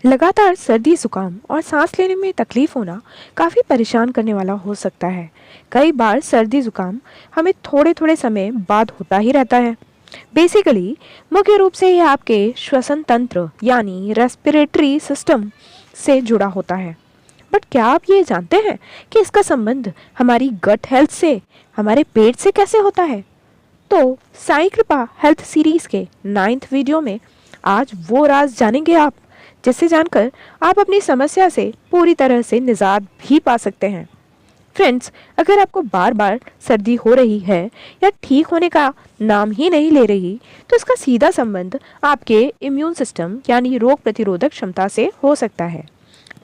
लगातार सर्दी जुकाम और सांस लेने में तकलीफ होना काफ़ी परेशान करने वाला हो सकता है। कई बार सर्दी जुकाम हमें थोड़े थोड़े समय बाद होता ही रहता है। बेसिकली मुख्य रूप से यह आपके श्वसन तंत्र यानी रेस्पिरेटरी सिस्टम से जुड़ा होता है। बट क्या आप ये जानते हैं कि इसका संबंध हमारी गट हेल्थ से, हमारे पेट से कैसे होता है? तो साई कृपा हेल्थ सीरीज के 9th वीडियो में आज वो राज जानेंगे आप, जिसे जानकर आप अपनी समस्या से पूरी तरह से निजात भी पा सकते हैं। फ्रेंड्स, अगर आपको बार बार सर्दी हो रही है या ठीक होने का नाम ही नहीं ले रही, तो इसका सीधा संबंध आपके इम्यून सिस्टम यानी रोग प्रतिरोधक क्षमता से हो सकता है।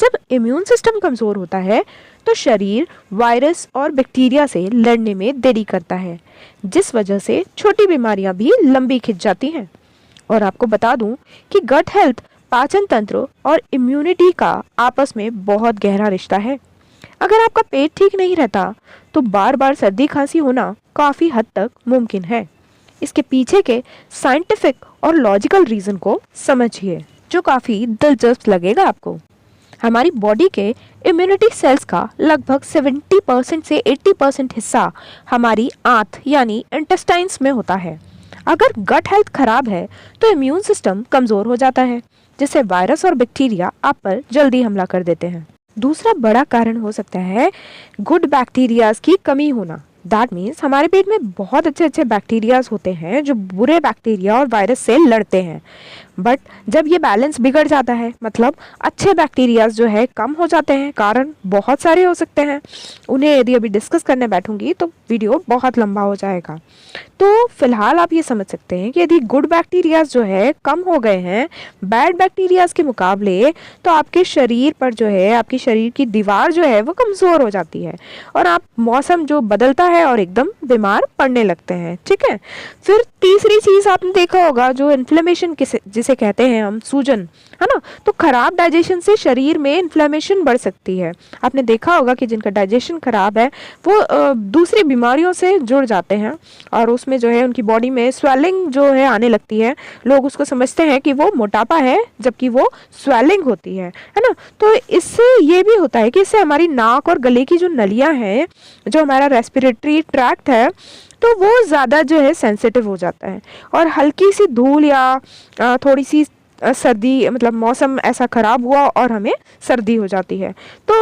जब इम्यून सिस्टम कमज़ोर होता है तो शरीर वायरस और बैक्टीरिया से लड़ने में देरी करता है, जिस वजह से छोटी बीमारियां भी लंबी खिंच जाती हैं। और आपको बता दूं कि गट हेल्थ पाचन तंत्र और इम्यूनिटी का आपस में बहुत गहरा रिश्ता है। अगर आपका पेट ठीक नहीं रहता तो बार बार सर्दी खांसी होना काफ़ी हद तक मुमकिन है। इसके पीछे के साइंटिफिक और लॉजिकल रीज़न को समझिए, जो काफ़ी दिलचस्प लगेगा आपको। हमारी बॉडी के इम्यूनिटी सेल्स का लगभग 70% से 80% हिस्सा हमारी आंत यानी इंटेस्टाइन्स में होता है। अगर गट हेल्थ खराब है तो इम्यून सिस्टम कमज़ोर हो जाता है, जिससे वायरस और बैक्टीरिया आप पर जल्दी हमला कर देते हैं। दूसरा बड़ा कारण हो सकता है गुड बैक्टीरियाज की कमी होना। दैट मीन्स हमारे पेट में बहुत अच्छे अच्छे बैक्टीरियाज होते हैं जो बुरे बैक्टीरिया और वायरस से लड़ते हैं। बट जब ये बैलेंस बिगड़ जाता है, मतलब अच्छे बैक्टीरियाज जो है कम हो जाते हैं, कारण बहुत सारे हो सकते हैं। उन्हें यदि अभी डिस्कस करने बैठूंगी तो वीडियो बहुत लंबा हो जाएगा। तो फिलहाल आप ये समझ सकते हैं कि यदि गुड बैक्टीरियाज जो है कम हो गए हैं बैड बैक्टीरियाज के मुकाबले, तो आपके शरीर पर जो है, आपकी शरीर की दीवार जो है वो कमज़ोर हो जाती है और आप मौसम जो बदलता है और एकदम बीमार पड़ने लगते हैं। ठीक है। फिर तीसरी चीज़ आपने देखा होगा, जो इन्फ्लेमेशन जिसे कहते हैं हम, सूजन, है ना। तो खराब डाइजेशन से शरीर में इन्फ्लेमेशन बढ़ सकती है। आपने देखा होगा कि जिनका डाइजेशन खराब है वो दूसरी बीमारियों से जुड़ जाते हैं और उसमें जो है उनकी बॉडी में स्वेलिंग जो है आने लगती है। लोग उसको समझते हैं कि वो मोटापा है, जबकि वो स्वेलिंग होती है ना। तो इससे ये भी होता है कि इससे हमारी नाक और गले की जो नलियाँ हैं, जो हमारा रेस्पिरेटरी ट्रैक्ट है, तो वो ज़्यादा जो है सेंसिटिव हो जाता है और हल्की सी धूल या थोड़ी सी सर्दी, मतलब मौसम ऐसा ख़राब हुआ और हमें सर्दी हो जाती है। तो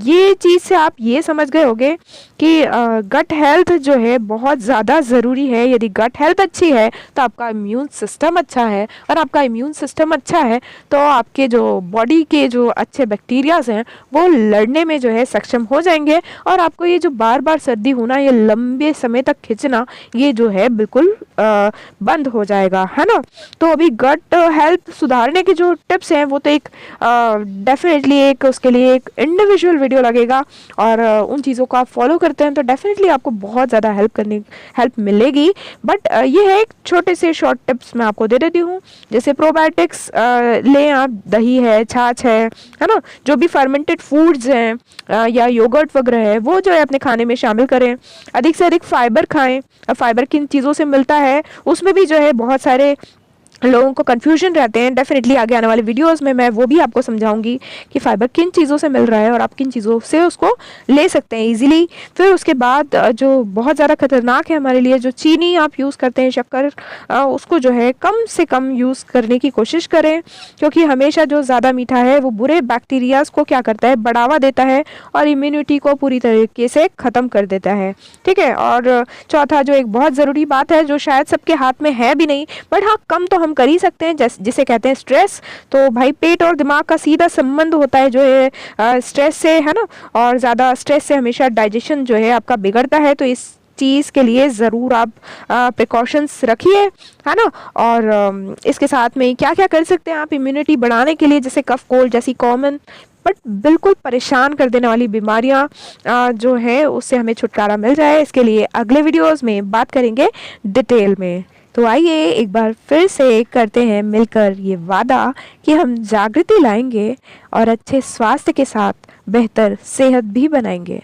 ये चीज़ से आप ये समझ गए होंगे कि गट हेल्थ जो है बहुत ज़्यादा ज़रूरी है। यदि गट हेल्थ अच्छी है तो आपका इम्यून सिस्टम अच्छा है, और आपका इम्यून सिस्टम अच्छा है तो आपके जो बॉडी के जो अच्छे बैक्टीरियाज हैं वो लड़ने में जो है सक्षम हो जाएंगे, और आपको ये जो बार बार सर्दी होना, ये लंबे समय तक खिंचना, ये जो है बिल्कुल बंद हो जाएगा, है ना। तो अभी गट हेल्थ सुधारने के जो टिप्स हैं वो तो एक डेफिनेटली एक उसके लिए एक इंडिविजुअल वीडियो लगेगा, और उन चीज़ों को आप फॉलो करते हैं तो डेफिनेटली आपको बहुत ज़्यादा हेल्प मिलेगी। बट ये है एक छोटे से शॉर्ट टिप्स मैं आपको दे देती हूँ। जैसे प्रोबायोटिक्स लें आप, दही है, छाछ है ना, जो भी फर्मेंटेड फूड्स हैं या योगर्ट वगैरह है, वो जो है अपने खाने में शामिल करें। अधिक से अधिक फाइबर खाएं। फाइबर किन चीज़ों से मिलता है उसमें भी जो है बहुत सारे लोगों को कन्फ्यूजन रहते हैं। डेफिनेटली आगे आने वाले वीडियोस में मैं वो भी आपको समझाऊंगी कि फाइबर किन चीज़ों से मिल रहा है और आप किन चीज़ों से उसको ले सकते हैं इजीली। फिर उसके बाद जो बहुत ज़्यादा खतरनाक है हमारे लिए, जो चीनी आप यूज़ करते हैं, शक्कर, उसको जो है कम से कम यूज़ करने की कोशिश करें, क्योंकि हमेशा जो ज़्यादा मीठा है वो बुरे बैक्टीरियाज़ को क्या करता है, बढ़ावा देता है और इम्यूनिटी को पूरी तरीके से ख़त्म कर देता है। ठीक है। और चौथा जो एक बहुत ज़रूरी बात है, जो शायद सबके हाथ में है भी नहीं, बट हाँ कम तो हम कर ही सकते हैं, जिसे कहते हैं स्ट्रेस। तो भाई पेट और दिमाग का सीधा संबंध होता है जो है स्ट्रेस से, है ना। और ज़्यादा स्ट्रेस से हमेशा डाइजेशन जो है आपका बिगड़ता है। तो इस चीज़ के लिए ज़रूर आप प्रिकॉशंस रखिए, है ना। और इसके साथ में क्या क्या कर सकते हैं आप इम्यूनिटी बढ़ाने के लिए, जैसे कफ कोल्ड जैसी कॉमन बट बिल्कुल परेशान कर देने वाली बीमारियां जो है उससे हमें छुटकारा मिल जाए, इसके लिए अगले वीडियोस में बात करेंगे डिटेल में। तो आइए एक बार फिर से करते हैं मिलकर ये वादा कि हम जागृति लाएंगे और अच्छे स्वास्थ्य के साथ बेहतर सेहत भी बनाएंगे।